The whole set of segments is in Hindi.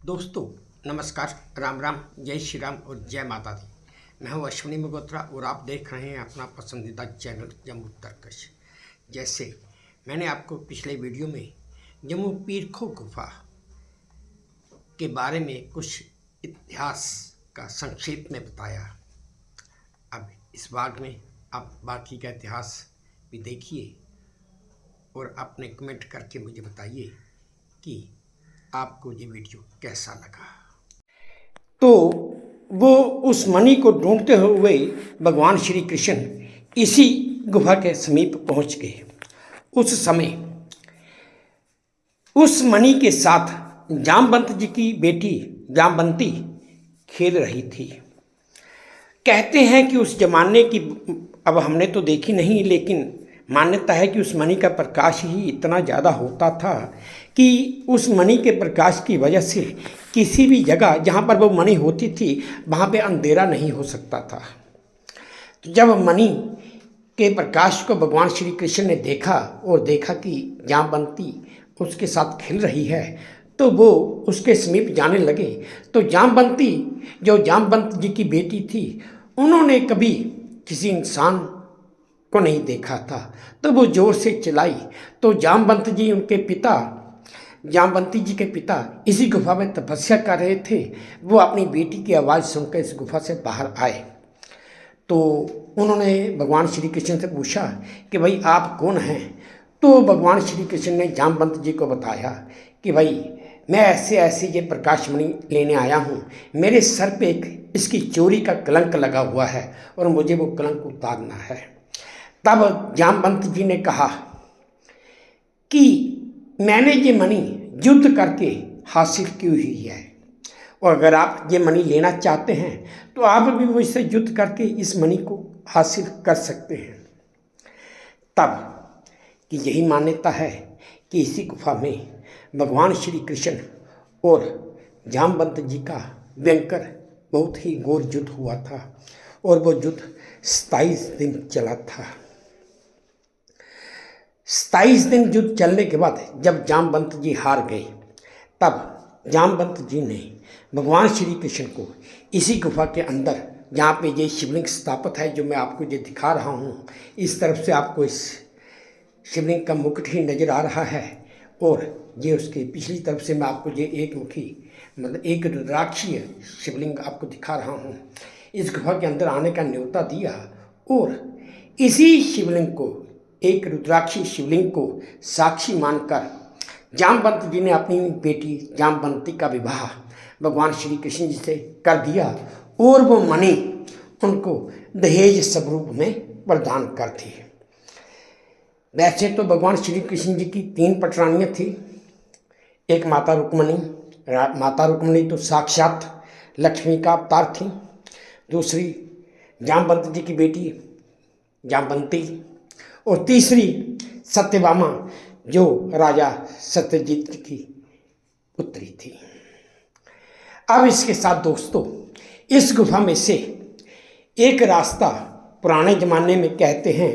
दोस्तों नमस्कार, राम राम, जय श्री राम और जय माता दी। मैं हूं अश्विनी मल्होत्रा और आप देख रहे हैं अपना पसंदीदा चैनल जम्मू तर्कश। जैसे मैंने आपको पिछले वीडियो में जम्मू पीरखो गुफा के बारे में कुछ इतिहास का संक्षेप में बताया, अब इस भाग में आप बाकी का इतिहास भी देखिए और अपने कमेंट करके मुझे बताइए कि आपको ये वीडियो कैसा लगा। तो वो उस मणि को ढूंढते हुए भगवान श्री कृष्ण इसी गुफा के समीप पहुंच गए। उस समय उस मणि के साथ जामवंत जी की बेटी जामवंती खेल रही थी। कहते हैं कि उस जमाने की, अब हमने तो देखी नहीं, लेकिन मान्यता है कि उस मणि का प्रकाश ही इतना ज़्यादा होता था कि उस मणि के प्रकाश की वजह से किसी भी जगह जहाँ पर वो मणि होती थी वहाँ पे अंधेरा नहीं हो सकता था। तो जब मणि के प्रकाश को भगवान श्री कृष्ण ने देखा और देखा कि जामवंती उसके साथ खेल रही है, तो वो उसके समीप जाने लगे। तो जामवंती जो जामवंत जी की बेटी थी, उन्होंने कभी किसी इंसान को नहीं देखा था, तो वो जोर से चिल्लाई। तो जामवंत जी, उनके पिता, जामवंती जी के पिता इसी गुफा में तपस्या कर रहे थे। वो अपनी बेटी की आवाज़ सुनकर इस गुफा से बाहर आए। तो उन्होंने भगवान श्री कृष्ण से पूछा कि भाई आप कौन हैं। तो भगवान श्री कृष्ण ने जामवंत जी को बताया कि भाई मैं ऐसे ऐसे ये प्रकाशमणि लेने आया हूँ, मेरे सर पे एक इसकी चोरी का कलंक लगा हुआ है और मुझे वो कलंक उतारना है। तब जामवंत जी ने कहा कि मैंने ये मणि युद्ध करके हासिल की हुई है, और अगर आप ये मणि लेना चाहते हैं तो आप भी मुझसे युद्ध करके इस मणि को हासिल कर सकते हैं। तब कि यही मान्यता है कि इसी गुफा में भगवान श्री कृष्ण और जामवंत जी का भयंकर बहुत ही घोर युद्ध हुआ था, और वो युद्ध 27 दिन चला था। 27 दिन युद्ध चलने के बाद जब जामवंत जी हार गए, तब जामवंत जी ने भगवान श्री कृष्ण को इसी गुफा के अंदर, जहाँ पे ये शिवलिंग स्थापित है जो मैं आपको ये दिखा रहा हूँ, इस तरफ से आपको इस शिवलिंग का मुकुट ही नज़र आ रहा है, और ये उसके पिछली तरफ से मैं आपको ये एक मुखी, मतलब एक रुद्राक्षीय शिवलिंग आपको दिखा रहा हूँ। इस गुफा के अंदर आने का न्योता दिया, और इसी शिवलिंग को, एक रुद्राक्षी शिवलिंग को साक्षी मानकर जामवंत जी ने अपनी बेटी जामवंती का विवाह भगवान श्री कृष्ण जी से कर दिया, और वो मणि उनको दहेज स्वरूप में प्रदान कर दी। वैसे तो भगवान श्री कृष्ण जी की 3 पटरानियाँ थी। एक माता रुक्मणी, माता रुक्मणी तो साक्षात लक्ष्मी का अवतार थी। दूसरी जामवंत जी की बेटी जामवंती, और तीसरी सत्यभामा जो राजा सत्यजीत की पुत्री थी। अब इसके साथ दोस्तों, इस गुफा में से एक रास्ता पुराने ज़माने में कहते हैं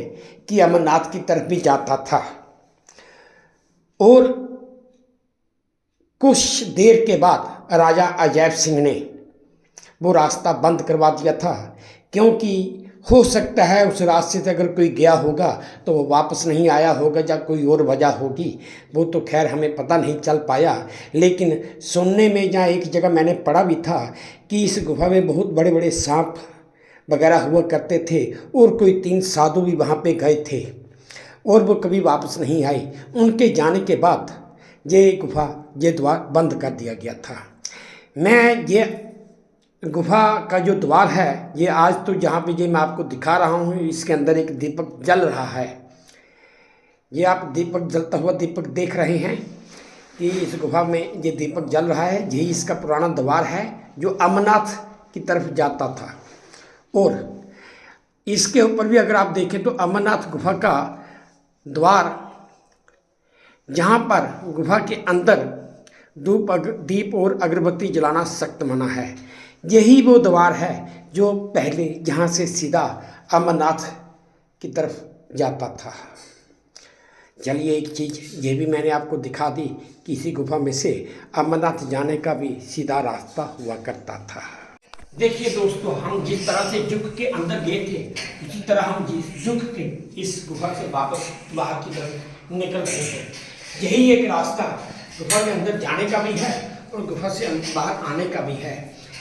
कि अमरनाथ की तरफ भी जाता था, और कुछ देर के बाद राजा अजैब सिंह ने वो रास्ता बंद करवा दिया था, क्योंकि हो सकता है उस रास्ते से अगर कोई गया होगा तो वो वापस नहीं आया होगा, या कोई और वजह होगी। वो तो खैर हमें पता नहीं चल पाया, लेकिन सुनने में जहाँ एक जगह मैंने पढ़ा भी था कि इस गुफा में बहुत बड़े बड़े सांप वगैरह हुआ करते थे, और कोई 3 साधु भी वहाँ पे गए थे और वो कभी वापस नहीं आए। उनके जाने के बाद ये गुफा, ये द्वार बंद कर दिया गया था। मैं ये गुफा का जो द्वार है, ये आज तो जहाँ पे ये मैं आपको दिखा रहा हूँ, इसके अंदर एक दीपक जल रहा है। ये आप दीपक, जलता हुआ दीपक देख रहे हैं कि इस गुफा में ये दीपक जल रहा है। यही इसका पुराना द्वार है जो अमरनाथ की तरफ जाता था। और इसके ऊपर भी अगर आप देखें तो अमरनाथ गुफा का द्वार, जहाँ पर गुफा के अंदर दीप और अगरबत्ती जलाना सख्त मना है, यही वो द्वार है जो पहले जहाँ से सीधा अमरनाथ की तरफ जाता था। चलिए एक चीज़ ये भी मैंने आपको दिखा दी कि इसी गुफा में से अमरनाथ जाने का भी सीधा रास्ता हुआ करता था। देखिए दोस्तों, हम जिस तरह से जुग के अंदर गए थे उसी तरह हम जिस जुग के इस गुफा से वापस बाहर की तरफ निकल रहे थे। यही एक रास्ता गुफा के अंदर जाने का भी है और गुफा से बाहर आने का भी है।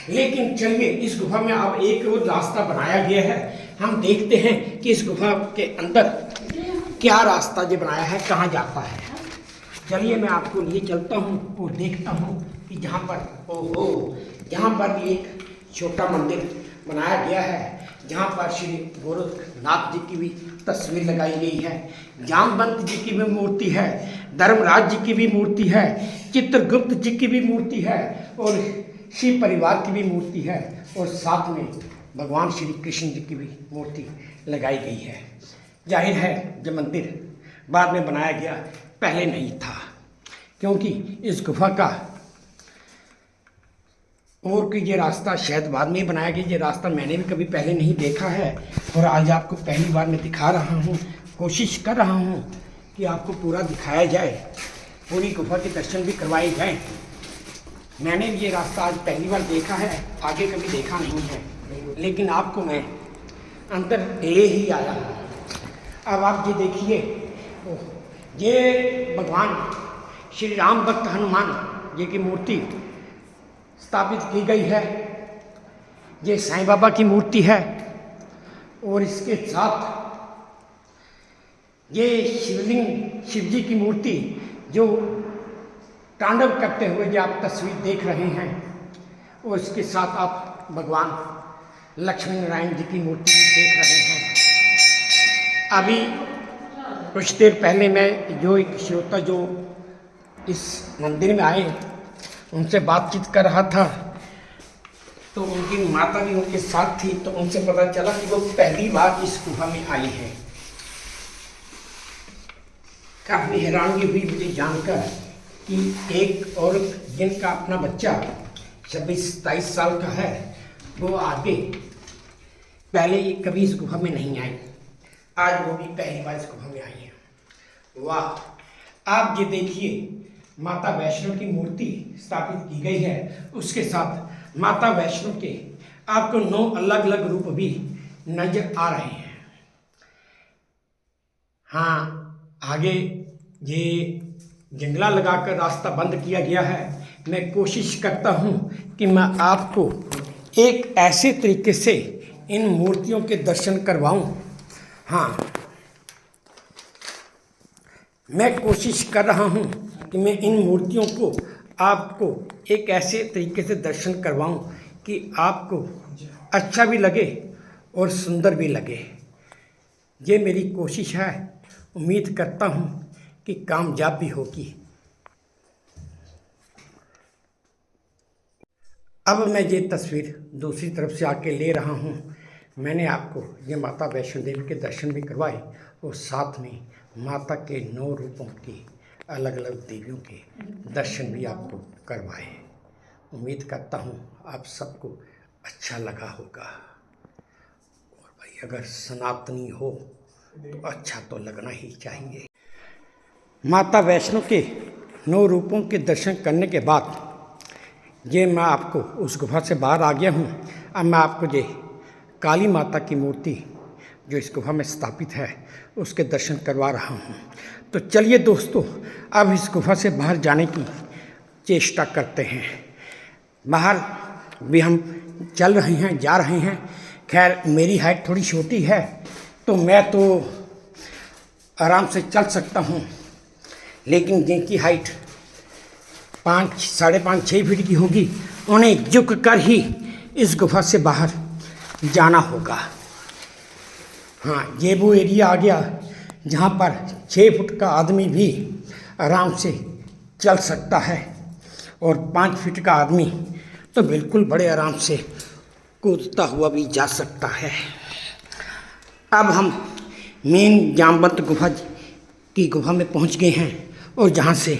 लेकिन चलिए, इस गुफा में अब एक और रास्ता बनाया गया है। हम देखते हैं कि इस गुफा के अंदर क्या रास्ता जो बनाया है कहाँ जाता है। चलिए मैं आपको लिए चलता हूँ और देखता हूँ कि जहाँ पर ओहो यहाँ पर एक छोटा मंदिर बनाया गया है, जहाँ पर श्री गोरखनाथ जी की भी तस्वीर लगाई गई है, जामवंत जी की भी मूर्ति है, धर्मराज जी की भी मूर्ति है, चित्रगुप्त जी की भी मूर्ति है और शिव परिवार की भी मूर्ति है और साथ में भगवान श्री कृष्ण जी की भी मूर्ति लगाई गई है। जाहिर है जो मंदिर बाद में बनाया गया, पहले नहीं था, क्योंकि इस गुफा का और कि ये रास्ता शायद बाद में ही बनाया गया। ये रास्ता मैंने भी कभी पहले नहीं देखा है और आज आपको पहली बार मैं दिखा रहा हूँ। कोशिश कर रहा हूँ कि आपको पूरा दिखाया जाए, पूरी गुफा के दर्शन भी करवाए जाएं। मैंने भी ये रास्ता आज पहली बार देखा है, आगे कभी देखा नहीं है, लेकिन आपको मैं अंदर ले ही आया हूँ। अब आप ये देखिए, ये भगवान श्री राम भक्त हनुमान जी की मूर्ति स्थापित की गई है। ये साईं बाबा की मूर्ति है और इसके साथ ये शिवलिंग शिव जी की मूर्ति जो तांडव करते हुए जो आप तस्वीर देख रहे हैं, और इसके साथ आप भगवान लक्ष्मी नारायण जी की मूर्ति भी देख रहे हैं। अभी कुछ देर पहले मैं जो एक श्रोता जो इस मंदिर में आए उनसे बातचीत कर रहा था, तो उनकी माता भी उनके साथ थी, तो उनसे पता चला कि वो पहली बार इस गुफा में आई है। काफ़ी हैरानगी हुई मुझे जानकर कि एक औरत जिनका अपना बच्चा 26-27 साल का है, वो आगे पहले कभी इस गुफा में नहीं आई, आज वो भी पहली बार इस गुफा में आई है। वाह! आप ये देखिए, माता वैष्णो की मूर्ति स्थापित की गई है, उसके साथ माता वैष्णो के आपको 9 अलग अलग रूप भी नजर आ रहे हैं। हाँ, आगे ये जंगला लगाकर रास्ता बंद किया गया है। मैं कोशिश करता हूँ कि मैं आपको एक ऐसे तरीके से इन मूर्तियों के दर्शन करवाऊँ। हाँ, मैं कोशिश कर रहा हूँ कि मैं इन मूर्तियों को आपको एक ऐसे तरीके से दर्शन करवाऊँ कि आपको अच्छा भी लगे और सुंदर भी लगे। ये मेरी कोशिश है, उम्मीद करता हूँ कि कामयाब भी होगी। अब मैं ये तस्वीर दूसरी तरफ से आके ले रहा हूँ। मैंने आपको ये माता वैष्णो देवी के दर्शन भी करवाए और साथ में माता के 9 रूपों की अलग अलग देवियों के दर्शन भी आपको करवाए। उम्मीद करता हूँ आप सबको अच्छा लगा होगा। और भाई, अगर सनातनी हो तो अच्छा तो लगना ही चाहिए। माता वैष्णो के 9 रूपों के दर्शन करने के बाद ये मैं आपको उस गुफा से बाहर आ गया हूँ। अब मैं आपको ये काली माता की मूर्ति जो इस गुफा में स्थापित है उसके दर्शन करवा रहा हूँ। तो चलिए दोस्तों, अब इस गुफा से बाहर जाने की चेष्टा करते हैं। बाहर भी हम चल रहे हैं, जा रहे हैं। खैर, मेरी हाइट थोड़ी छोटी है तो मैं तो आराम से चल सकता हूँ, लेकिन जिनकी हाइट 5, 5.5, 6 फीट की होगी उन्हें झुक कर ही इस गुफा से बाहर जाना होगा। हाँ, ये वो एरिया आ गया जहाँ पर 6 फुट का आदमी भी आराम से चल सकता है और 5 फीट का आदमी तो बिल्कुल बड़े आराम से कूदता हुआ भी जा सकता है। अब हम मेन जामवंत गुफा में पहुँच गए हैं और जहाँ से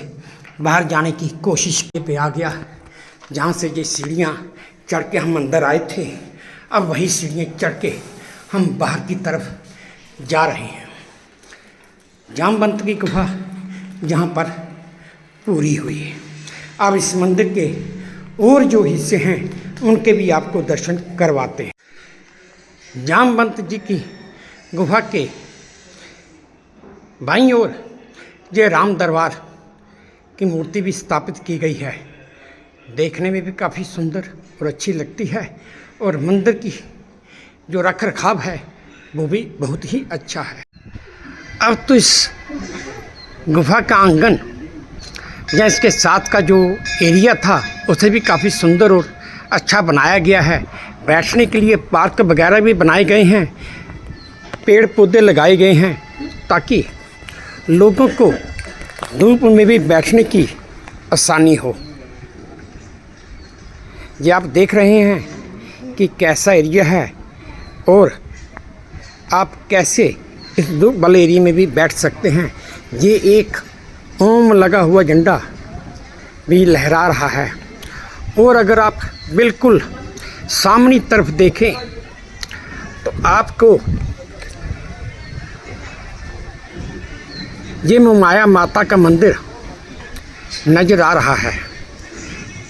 बाहर जाने की कोशिश पे आ गया, जहाँ से ये सीढ़ियाँ चढ़ के हम अंदर आए थे, अब वही सीढ़ियाँ चढ़ के हम बाहर की तरफ जा रहे हैं। जामवंत की गुफा जहाँ पर पूरी हुई है। अब इस मंदिर के और जो हिस्से हैं उनके भी आपको दर्शन करवाते हैं। जामवंत जी की गुफा के बाईं ओर ये राम दरबार की मूर्ति भी स्थापित की गई है। देखने में भी काफ़ी सुंदर और अच्छी लगती है और मंदिर की जो रख रखाव है वो भी बहुत ही अच्छा है। अब तो इस गुफा का आंगन या इसके साथ का जो एरिया था उसे भी काफ़ी सुंदर और अच्छा बनाया गया है। बैठने के लिए पार्क वगैरह भी बनाए गए हैं, पेड़ पौधे लगाए गए हैं ताकि लोगों को धूप में भी बैठने की आसानी हो। ये आप देख रहे हैं कि कैसा एरिया है और आप कैसे इस धूप वाले एरिया में भी बैठ सकते हैं। ये एक ओम लगा हुआ झंडा भी लहरा रहा है और अगर आप बिल्कुल सामने तरफ देखें तो आपको ये महामाया माता का मंदिर नज़र आ रहा है।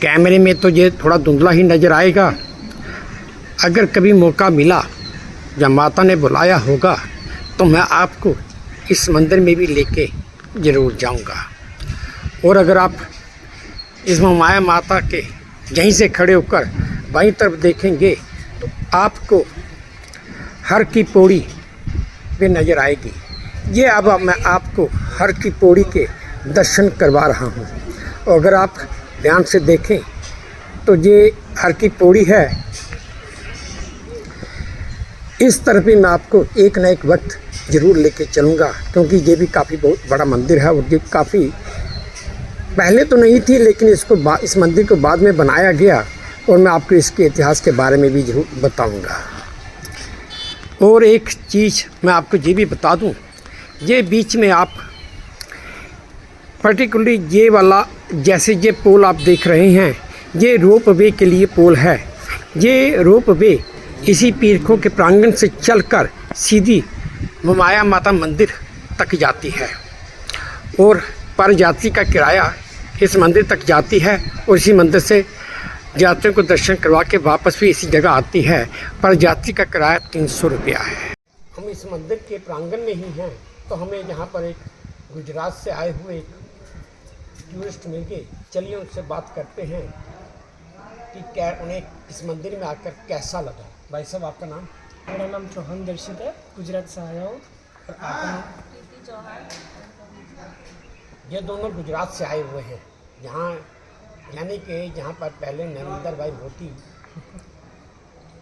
कैमरे में तो ये थोड़ा धुंधला ही नज़र आएगा। अगर कभी मौका मिला या माता ने बुलाया होगा तो मैं आपको इस मंदिर में भी लेके ज़रूर जाऊंगा। और अगर आप इस महामाया माता के यहीं से खड़े होकर बाईं तरफ देखेंगे तो आपको हर की पौड़ी भी नज़र आएगी। ये अब मैं आपको हर की पौड़ी के दर्शन करवा रहा हूँ। और अगर आप ध्यान से देखें तो ये हर की पौड़ी है। इस तरफ भी मैं आपको एक न एक वक्त ज़रूर लेके चलूँगा क्योंकि ये भी काफ़ी बहुत बड़ा मंदिर है और ये काफ़ी पहले तो नहीं थी लेकिन इस मंदिर को बाद में बनाया गया और मैं आपको इसके इतिहास के बारे में भी ज़रूर बताऊँगा। और एक चीज़ मैं आपको ये भी बता दूँ, ये बीच में आप पर्टिकुलरली ये वाला जैसे ये पोल आप देख रहे हैं ये रोप वे के लिए पोल है। ये रोप वे इसी पीरखों के प्रांगण से चलकर सीधी महामाया माता मंदिर तक जाती है और पर यात्री का किराया इस मंदिर तक जाती है और इसी मंदिर से यात्रियों को दर्शन करवा के वापस भी इसी जगह आती है। पर यात्री का किराया 300 रुपया है। हम इस मंदिर के प्रांगण में ही हैं तो हमें यहाँ पर एक गुजरात से आए हुए टूरिस्ट मिल गए। चलिए उनसे बात करते हैं कि क्या उन्हें इस मंदिर में आकर कैसा लगा। भाई साहब आपका नाम? मेरा नाम चौहान दर्शित है, गुजरात से आया हूँ। और आपका? ये दोनों गुजरात से आए हुए हैं यहाँ, यानी कि जहाँ पर पहले नरेंद्र भाई मोदी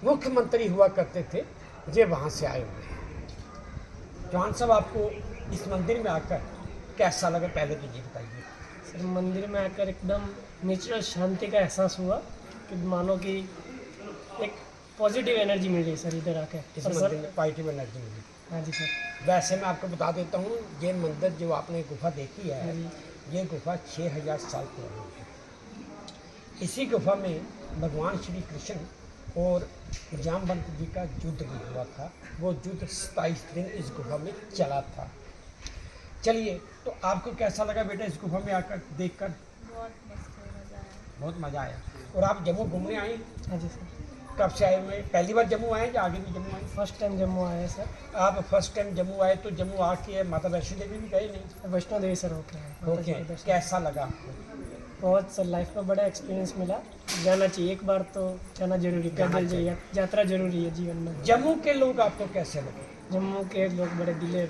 मुख्यमंत्री हुआ करते थे, ये वहाँ से आए हुए हैं। चौहान साहब आपको इस मंदिर में आकर कैसा लगा पहले तो ये बताइए। सर मंदिर में आकर एकदम नेचुरल शांति का एहसास हुआ कि मानो कि एक पॉजिटिव एनर्जी मिल रही सर इधर आकर। इस मंदिर में पॉजिटिव एनर्जी मिली। हाँ जी सर। वैसे मैं आपको बता देता हूँ ये मंदिर जो आपने गुफा देखी है ये गुफा 6000 साल पुरानी है। इसी गुफा में भगवान श्री कृष्ण और जामवंत जी का युद्ध भी हुआ था। वो युद्ध 27 दिन इस गुफा में चला था। चलिए तो आपको कैसा लगा बेटा इस गुफा में आकर देखकर? बहुत मज़ा आया। और आप जम्मू घूमने आए? हाँ जी सर। कब से आए हुए? पहली बार जम्मू आए या आगे भी जम्मू आए? फर्स्ट टाइम जम्मू आया सर। आप फर्स्ट टाइम जम्मू आए तो जम्मू आके माता वैष्णो देवी भी गए नहीं? वैष्णो देवी सर होके आए। ओके, कैसा लगा आपको? बहुत सर लाइफ में बड़ा एक्सपीरियंस मिला। जाना चाहिए, एक बार तो जाना जरूरी, पैदल जाइए, यात्रा जरूरी है जीवन में। जम्मू के लोग आपको कैसे लगे? जम्मू के लोग बड़े दिले।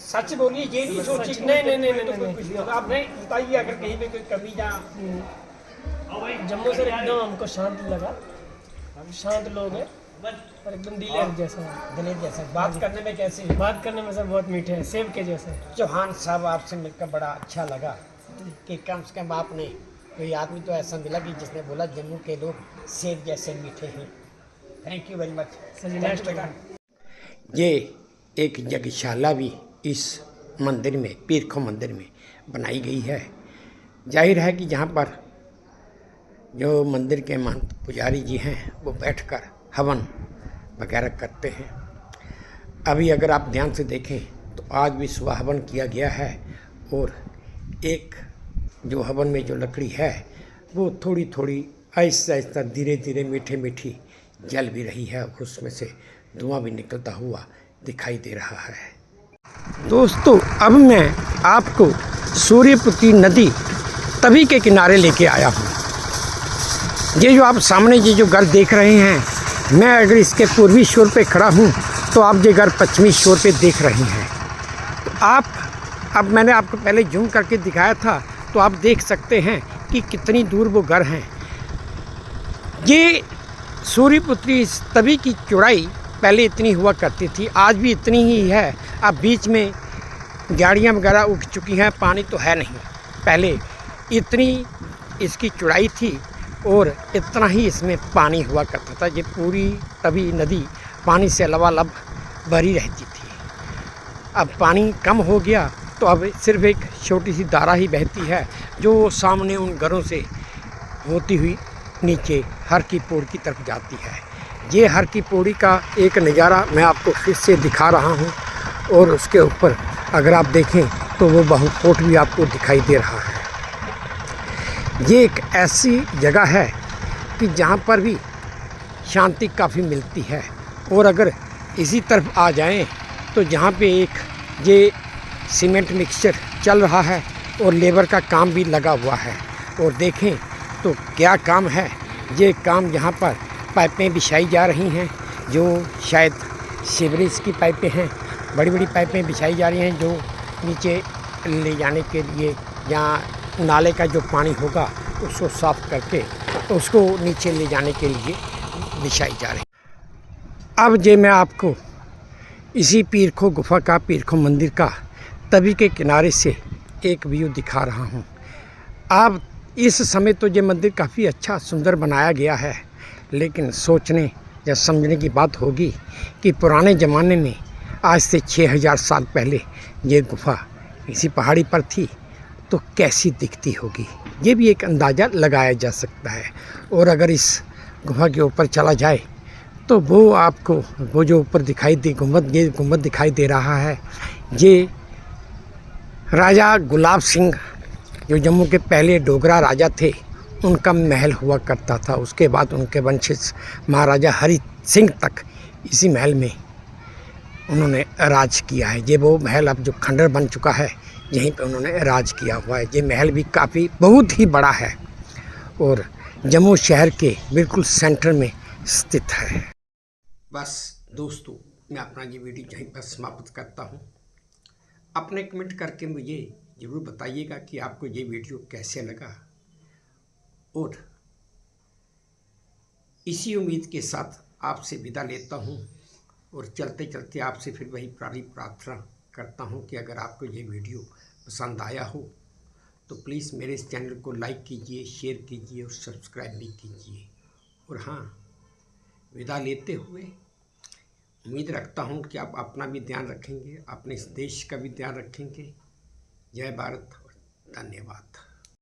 सच बोलिए, ये नहीं सोचिए। नहीं, आप नहीं बताइए अगर कहीं पे कोई कमी या। जम्मू सर एकदम हमको शांत लगा, शांत लोग हैं और एकदम दिलेर जैसा है। दिलेर जैसा। बात करने में कैसे? बात करने में सर बहुत मीठे हैं, सेब के जैसे। चौहान साहब आपसे मिलकर बड़ा अच्छा लगा कि कम से कम आपने कोई आदमी तो ऐसा मिला कि जिसने बोला जम्मू के लोग सेब जैसे मीठे हैं। Thank you very much sir. Next ये एक यज्ञशाला भी इस मंदिर में, पीरखों मंदिर में बनाई गई है। जाहिर है कि जहाँ पर जो मंदिर के महंत पुजारी जी हैं वो बैठकर हवन वगैरह करते हैं। अभी अगर आप ध्यान से देखें तो आज भी सुबह हवन किया गया है और एक जो हवन में जो लकड़ी है वो थोड़ी थोड़ी आहिस्ता आहिस्ता धीरे धीरे मीठे मीठी जल भी रही है, उसमें से धुआं भी निकलता हुआ दिखाई दे रहा है। दोस्तों, अब मैं आपको सूर्यपुत्री नदी तवी के किनारे लेके आया हूँ। ये जो आप सामने ये जो घर देख रहे हैं, मैं अगर इसके पूर्वी शोर पे खड़ा हूँ तो आप ये घर पश्चिमी शोर पे देख रहे हैं। तो अब मैंने आपको पहले जूम करके दिखाया था, तो आप देख सकते हैं कि कितनी दूर वो घर हैं। ये सूर्यपुत्री तवी की चौड़ाई पहले इतनी हुआ करती थी, आज भी इतनी ही है। अब बीच में गाड़ियाँ वगैरह उठ चुकी हैं, पानी तो है नहीं। पहले इतनी इसकी चौड़ाई थी और इतना ही इसमें पानी हुआ करता था। ये पूरी तवी नदी पानी से लबालब भरी रहती थी। अब पानी कम हो गया तो अब सिर्फ एक छोटी सी धारा ही बहती है, जो सामने उन घरों से होती हुई नीचे हर की पौड़ी की तरफ जाती है। ये हर की पौड़ी का एक नज़ारा मैं आपको फिर से दिखा रहा हूँ और उसके ऊपर अगर आप देखें तो वो बहुकोट भी आपको दिखाई दे रहा है। ये एक ऐसी जगह है कि जहाँ पर भी शांति काफ़ी मिलती है। और अगर इसी तरफ आ जाएं तो जहाँ पे एक ये सीमेंट मिक्सचर चल रहा है और लेबर का काम भी लगा हुआ है, और देखें तो क्या काम है। ये काम यहाँ पर पाइपें बिछाई जा रही हैं, जो शायद सीवरेज की पाइपें हैं। बड़ी बड़ी पाइपें बिछाई जा रही हैं जो नीचे ले जाने के लिए, जहाँ नाले का जो पानी होगा उसको साफ़ करके उसको नीचे ले जाने के लिए बिछाई जा रही। अब जे मैं आपको इसी पीरखो गुफा का, पीरखो मंदिर का तवी के किनारे से एक व्यू दिखा रहा हूँ। अब इस समय तो ये मंदिर काफ़ी अच्छा सुंदर बनाया गया है, लेकिन सोचने या समझने की बात होगी कि पुराने ज़माने में आज से 6000 साल पहले ये गुफा इसी पहाड़ी पर थी तो कैसी दिखती होगी, ये भी एक अंदाज़ा लगाया जा सकता है। और अगर इस गुफा के ऊपर चला जाए तो वो आपको वो जो ऊपर दिखाई दे गुंबद, ये गुंबद दिखाई दे रहा है, ये राजा गुलाब सिंह जो जम्मू के पहले डोगरा राजा थे उनका महल हुआ करता था। उसके बाद उनके वंशज महाराजा हरि सिंह तक इसी महल में उन्होंने राज किया है। ये वो महल अब जो खंडर बन चुका है, यहीं पे उन्होंने राज किया हुआ है। ये महल भी काफ़ी बहुत ही बड़ा है और जम्मू शहर के बिल्कुल सेंटर में स्थित है। बस दोस्तों, मैं अपना ये वीडियो यहीं पर समाप्त करता हूँ। अपने कमेंट करके मुझे ज़रूर बताइएगा कि आपको ये वीडियो कैसे लगा, और इसी उम्मीद के साथ आपसे विदा लेता हूँ और चलते चलते आपसे फिर वही प्रार्थना करता हूँ कि अगर आपको ये वीडियो पसंद आया हो तो प्लीज़ मेरे इस चैनल को लाइक कीजिए, शेयर कीजिए और सब्सक्राइब भी कीजिए। और हाँ, विदा लेते हुए उम्मीद रखता हूँ कि आप अपना भी ध्यान रखेंगे, अपने इस देश का भी ध्यान रखेंगे। जय भारत और धन्यवाद।